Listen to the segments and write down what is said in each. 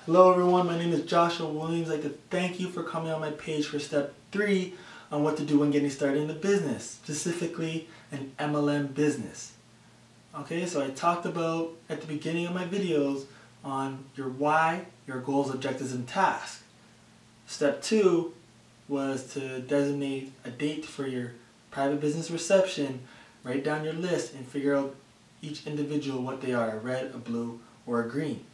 Hello everyone, my name is Joshua Williams. I'd like to thank you for coming on my page for step 3 on what to do when getting started in the business, specifically an MLM business. Okay, so I talked about at the beginning of my videos on your why, your goals, objectives, and tasks. Step 2 was to designate a date for your private business reception, write down your list and figure out each individual what they are, a red, a blue, or a green.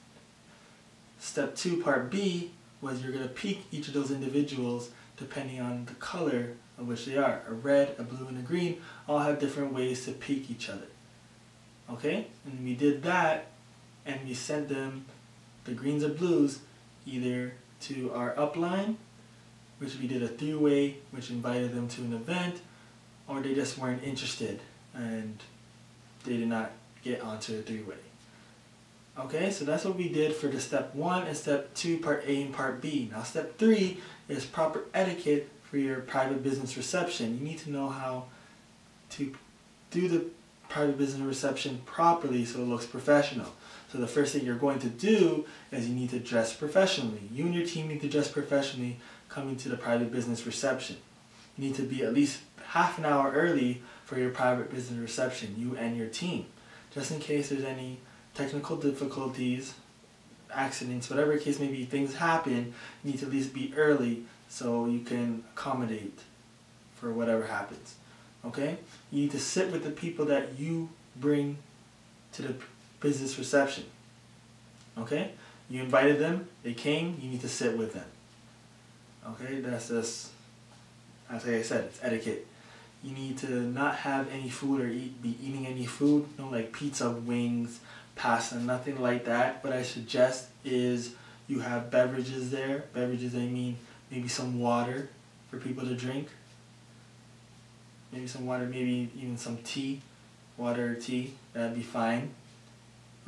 Step 2, part B, was you're going to pick each of those individuals depending on the color of which they are. A red, a blue, and a green all have different ways to pick each other. Okay? And we did that, and we sent them, the greens or blues, either to our upline, which we did a 3-way, which invited them to an event, or they just weren't interested and they did not get onto a 3-way. Okay, so that's what we did for the step 1 and step 2, part A and part B. Now step 3 is proper etiquette for your private business reception. You need to know how to do the private business reception properly so it looks professional. So the first thing you're going to do is you need to dress professionally. You and your team need to dress professionally coming to the private business reception. You need to be at least half an hour early for your private business reception, you and your team, just in case there's any technical difficulties, accidents, whatever the case may be, things happen. You need to at least be early so you can accommodate for whatever happens. Okay? You need to sit with the people that you bring to the business reception. Okay? You invited them, they came, you need to sit with them. Okay? That's just, as I said, it's etiquette. You need to not have any food or be eating any food, no like pizza, wings, pasta, nothing like that. What I suggest is you have beverages there. Beverages, I mean maybe some water for people to drink. Maybe some water, maybe even some tea, water or tea, that'd be fine.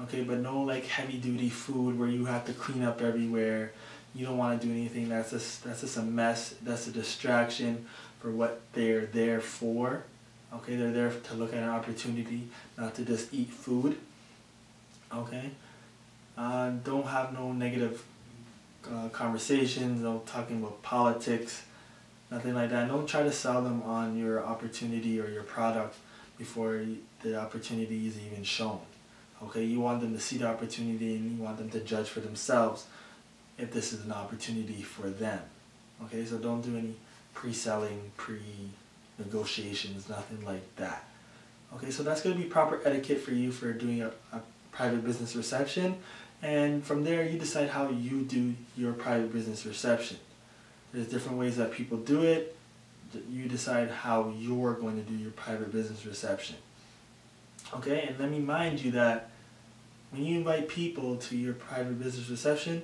Okay, but no like heavy duty food where you have to clean up everywhere. You don't want to do anything that's just a mess. That's a distraction for what they're there for. Okay, they're there to look at an opportunity, not to just eat food. Okay, don't have no negative conversations, no talking about politics, nothing like that. Don't try to sell them on your opportunity or your product before the opportunity is even shown. Okay, you want them to see the opportunity and you want them to judge for themselves if this is an opportunity for them. Okay, so don't do any pre-selling, pre-negotiations, nothing like that. Okay, so that's going to be proper etiquette for you for doing a private business reception, and from there you decide how you do your private business reception. There's different ways that people do it. You decide how you're going to do your private business reception. Okay, and let me mind you that when you invite people to your private business reception,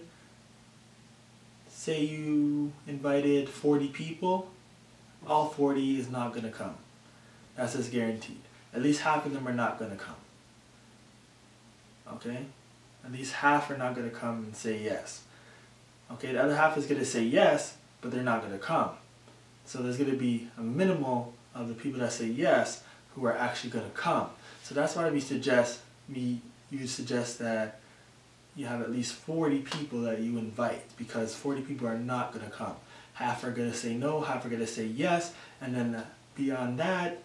say you invited 40 people, all 40 is not going to come. That's just guaranteed. At least half of them are not going to come. Okay? At least half are not going to come and say yes. Okay, the other half is going to say yes, but they're not going to come. So there's going to be a minimal of the people that say yes who are actually going to come. So that's why you suggest that you have at least 40 people that you invite, because 40 people are not going to come. Half are going to say no, half are going to say yes, and then beyond that,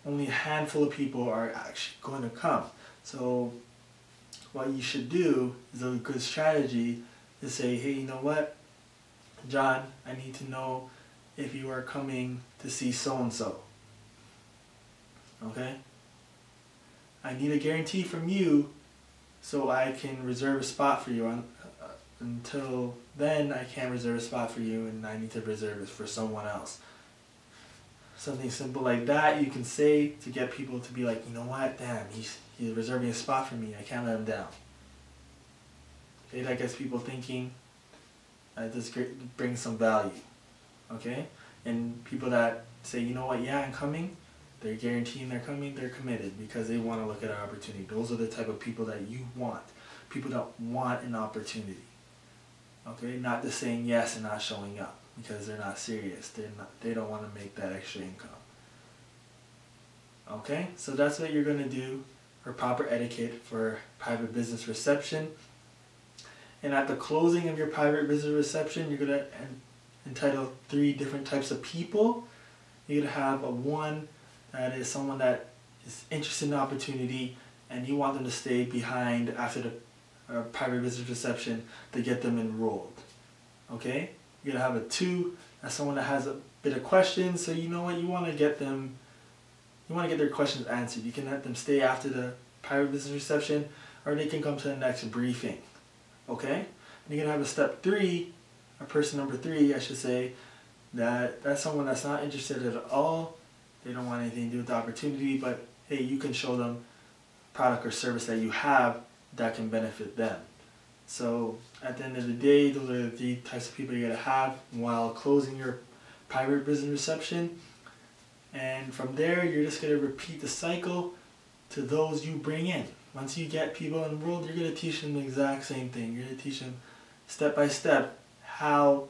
only a handful of people are actually going to come. So what you should do is a good strategy to say, hey, you know what, John, I need to know if you are coming to see so-and-so. Okay? I need a guarantee from you so I can reserve a spot for you. Until then, I can't reserve a spot for you and I need to reserve it for someone else. Something simple like that you can say to get people to be like, you know what, damn, he's reserving a spot for me, I can't let him down. Okay, that gets people thinking. This brings some value. Okay? And people that say, you know what, yeah, I'm coming, they're guaranteeing they're coming, they're committed because they want to look at an opportunity. Those are the type of people that you want. People that want an opportunity. Okay? Not just saying yes and not showing up because they're not serious. They don't want to make that extra income. Okay? So that's what you're going to do for proper etiquette for private business reception. And at the closing of your private visitor reception, you're going to entitle 3 different types of people. You're going to have a one that is someone that is interested in the opportunity and you want them to stay behind after the private visitor reception to get them enrolled. Okay? You're going to have a 2 that's someone that has a bit of questions, so you know what, you want to get their questions answered. You can let them stay after the private visitor reception, or they can come to the next briefing. Okay? And you're going to have a step 3, or person number 3, I should say, that's someone that's not interested at all. They don't want anything to do with the opportunity, but hey, you can show them product or service that you have that can benefit them. So at the end of the day, those are the 3 types of people you're going to have while closing your private business reception. And from there, you're just going to repeat the cycle to those you bring in. Once you get people enrolled, you're going to teach them the exact same thing. You're going to teach them step by step how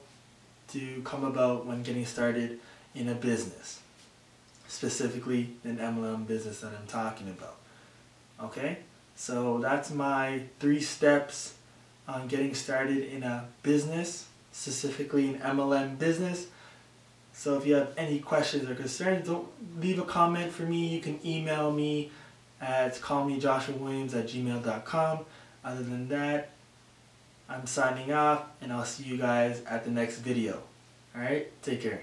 to come about when getting started in a business, specifically an MLM business that I'm talking about. Okay? So that's my 3 steps on getting started in a business, specifically an MLM business. So if you have any questions or concerns, don't leave a comment for me. You can email me at callmejoshuawilliams@gmail.com. Other than that, I'm signing off, and I'll see you guys at the next video. Alright, take care.